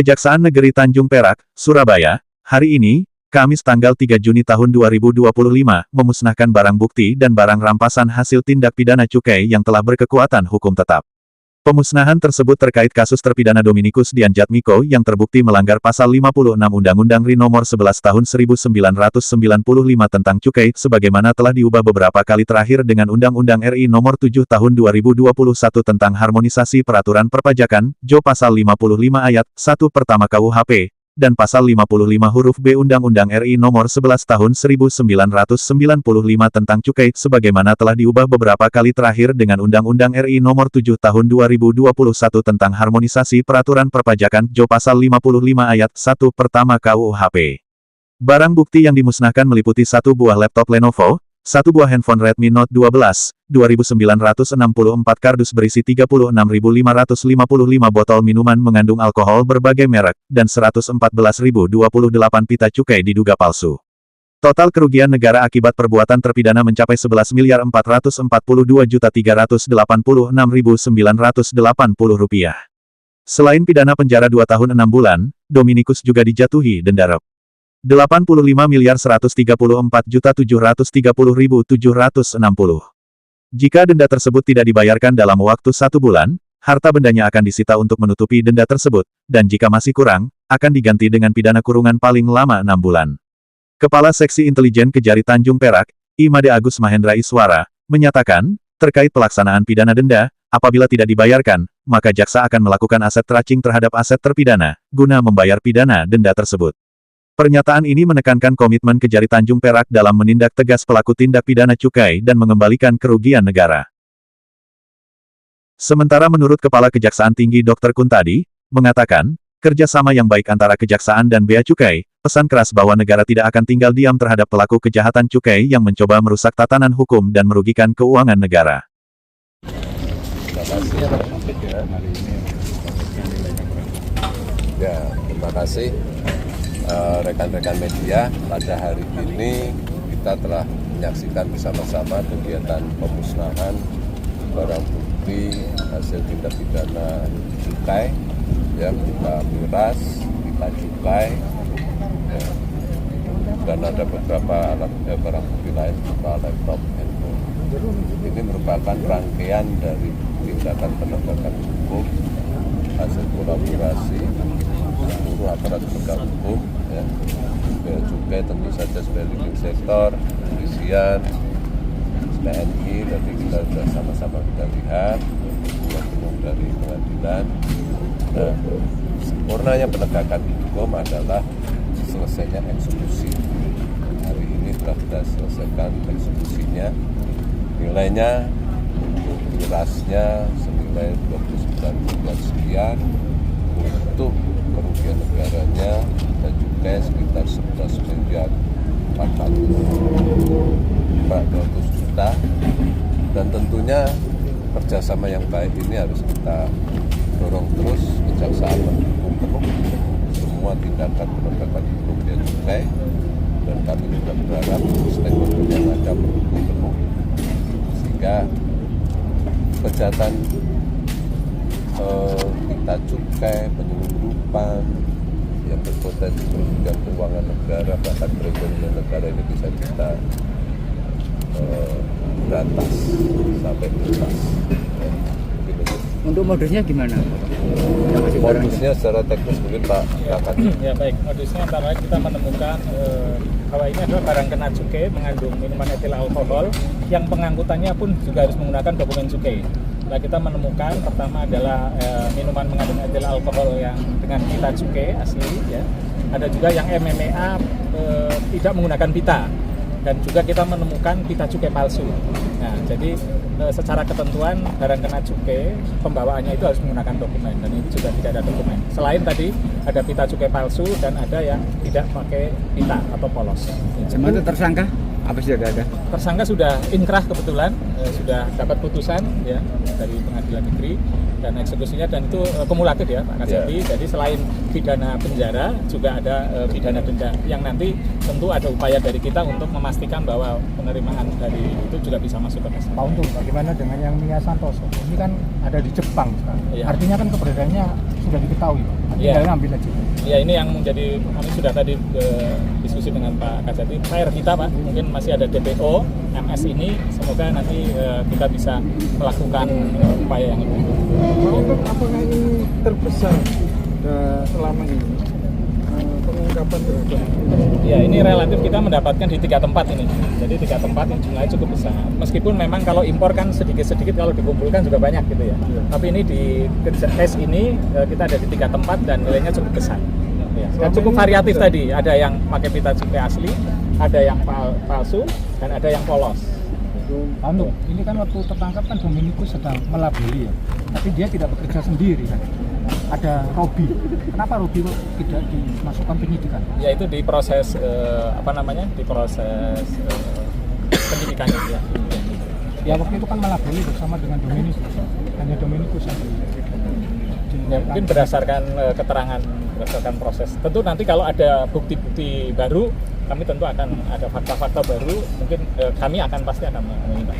Kejaksaan Negeri Tanjung Perak, Surabaya, hari ini, Kamis tanggal 3 Juni tahun 2025, memusnahkan barang bukti dan barang rampasan hasil tindak pidana cukai yang telah berkekuatan hukum tetap. Pemusnahan tersebut terkait kasus terpidana Dominikus Dianjatmiko yang terbukti melanggar pasal 56 Undang-Undang RI nomor 11 tahun 1995 tentang cukai sebagaimana telah diubah beberapa kali terakhir dengan Undang-Undang RI nomor 7 tahun 2021 tentang harmonisasi peraturan perpajakan, JO pasal 55 ayat 1 pertama KUHP, dan pasal 55 huruf B Undang-Undang RI nomor 11 tahun 1995 tentang cukai sebagaimana telah diubah beberapa kali terakhir dengan Undang-Undang RI nomor 7 tahun 2021 tentang harmonisasi peraturan perpajakan, JO pasal 55 ayat 1 pertama KUHP. Barang bukti yang dimusnahkan meliputi satu buah laptop Lenovo, satu buah handphone Redmi Note 12, 2964 kardus berisi 36.555 botol minuman mengandung alkohol berbagai merek, dan 114.028 pita cukai diduga palsu. Total kerugian negara akibat perbuatan terpidana mencapai Rp11.442.386.980. Selain pidana penjara 2 tahun 6 bulan, Dominikus juga dijatuhi denda Rp85.134.730.760. Jika denda tersebut tidak dibayarkan dalam waktu 1 bulan, harta bendanya akan disita untuk menutupi denda tersebut, dan jika masih kurang, akan diganti dengan pidana kurungan paling lama 6 bulan. Kepala Seksi Intelijen Kejari Tanjung Perak, Imade Agus Mahendra Iswara, menyatakan, terkait pelaksanaan pidana denda, apabila tidak dibayarkan, maka jaksa akan melakukan aset tracing terhadap aset terpidana, guna membayar pidana denda tersebut. Pernyataan ini menekankan komitmen Kejari Tanjung Perak dalam menindak tegas pelaku tindak pidana cukai dan mengembalikan kerugian negara. Sementara menurut Kepala Kejaksaan Tinggi Dr. Kuntadi, mengatakan, kerjasama yang baik antara Kejaksaan dan Bea Cukai, pesan keras bahwa negara tidak akan tinggal diam terhadap pelaku kejahatan cukai yang mencoba merusak tatanan hukum dan merugikan keuangan negara. Terima kasih. Rekan-rekan media, pada hari ini kita telah menyaksikan bersama-sama kegiatan pemusnahan barang bukti hasil tindak pidana cukai, ya, berupa miras, pita cukai, ya, dan ada beberapa alat barang bukti lain berupa laptop, handphone. Ini merupakan rangkaian dari tindakan penegakan hukum hasil kolaborasi seluruh aparat penegak hukum, ya, Bea Cukai tentu saja sebagai leading sektor, kepolisian, TNI, tadi kita sudah sama-sama kita lihat, penuh dari pengadilan. Nah, sempurnanya penegakan hukum adalah selesainya eksekusi. Hari ini telah kita selesaikan eksekusinya, nilainya untuk mirasnya senilai 29 miliar sekian, untuk kerugian negaranya dan juga sekitar 11 miliar 400 juta, dan tentunya kerjasama yang baik ini harus kita dorong terus. Kejaksaan mendukung penuh semua tindakan penegakan hukum Bea Cukai, dan kami juga berharap stakeholder yang ada mendukung penuh sehingga kejahatan pita cukai, penyelundupan yang berpotensi merugikan keuangan negara, bahkan perekonomian negara ini bisa kita berantas sampai tuntas. Untuk modusnya gimana? Modusnya secara teknis mungkin Pak akan. Ya baik, modusnya antara lain kita menemukan bahwa ini adalah barang kena cukai mengandung minuman etil alkohol yang pengangkutannya pun juga harus menggunakan dokumen cukai. Nah, kita menemukan pertama adalah minuman mengandung etil alkohol yang dengan pita cukai asli, ya. Ada juga yang MMA tidak menggunakan pita, dan juga kita menemukan pita cukai palsu. Nah, jadi secara ketentuan barang kena cukai pembawaannya itu harus menggunakan dokumen, dan ini juga tidak ada dokumen. Selain tadi ada pita cukai palsu dan ada yang tidak pakai pita atau polos. Sementara tersangka apa sudah ada? Tersangka sudah inkrah kebetulan, sudah dapat putusan ya dari pengadilan negeri dan eksekusinya, dan itu kumulatif ya Pak Kajati. Jadi selain pidana penjara juga ada pidana denda yang nanti tentu ada upaya dari kita untuk memastikan bahwa penerimaan dari itu juga bisa masuk ke kas. Pak Untung, bagaimana dengan yang Mia Santoso? Ini kan ada di Jepang sekarang. Iya. Artinya kan keberadaannya sudah diketahui, Pak. Iya. Tinggal ngambil aja. Ya, ini yang menjadi, kami sudah tadi diskusi dengan Pak Kajati. PR kita Pak, mungkin masih ada DPO MS ini, semoga nanti kita bisa melakukan upaya yang lebih. Pak Untung, apakah ini terbesar selama ini pengungkapan terhadap? Ya, ini relatif kita mendapatkan di 3 tempat ini. Jadi 3 tempat yang jumlahnya cukup besar. Meskipun memang kalau impor kan sedikit-sedikit, kalau dikumpulkan juga banyak gitu ya. Tapi ini di case ini kita ada di 3 tempat dan nilainya cukup besar. Ya, dan cukup variatif tadi. Ada yang pakai pita cukai asli, ada yang palsu, dan ada yang polos. Pak Untung, ini kan waktu tertangkap kan Dominikus sedang melabeli ya. Tapi dia tidak bekerja sendiri kan. Ada Robi. Kenapa Robi tidak dimasukkan penyidikan? Ya, itu di proses di proses penyidikan ya. Ya waktu itu kan melabeli bersama dengan Dominikus. Hanya Dominikus yang Ya, mungkin berdasarkan keterangan, berdasarkan proses. Tentu nanti kalau ada bukti-bukti baru, kami tentu akan ada fakta-fakta baru. Mungkin kami pasti akan meminta.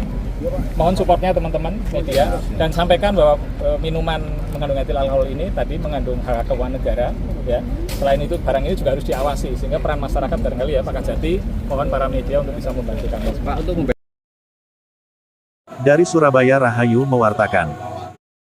Mohon supportnya teman-teman media, dan sampaikan bahwa minuman mengandung etil alkohol ini tadi mengandung hak keuangan negara. Ya. Selain itu barang ini juga harus diawasi, sehingga peran masyarakat barangkali ya Pak Kajati, mohon para media untuk bisa membantu kami. Dari Surabaya, Rahayu mewartakan.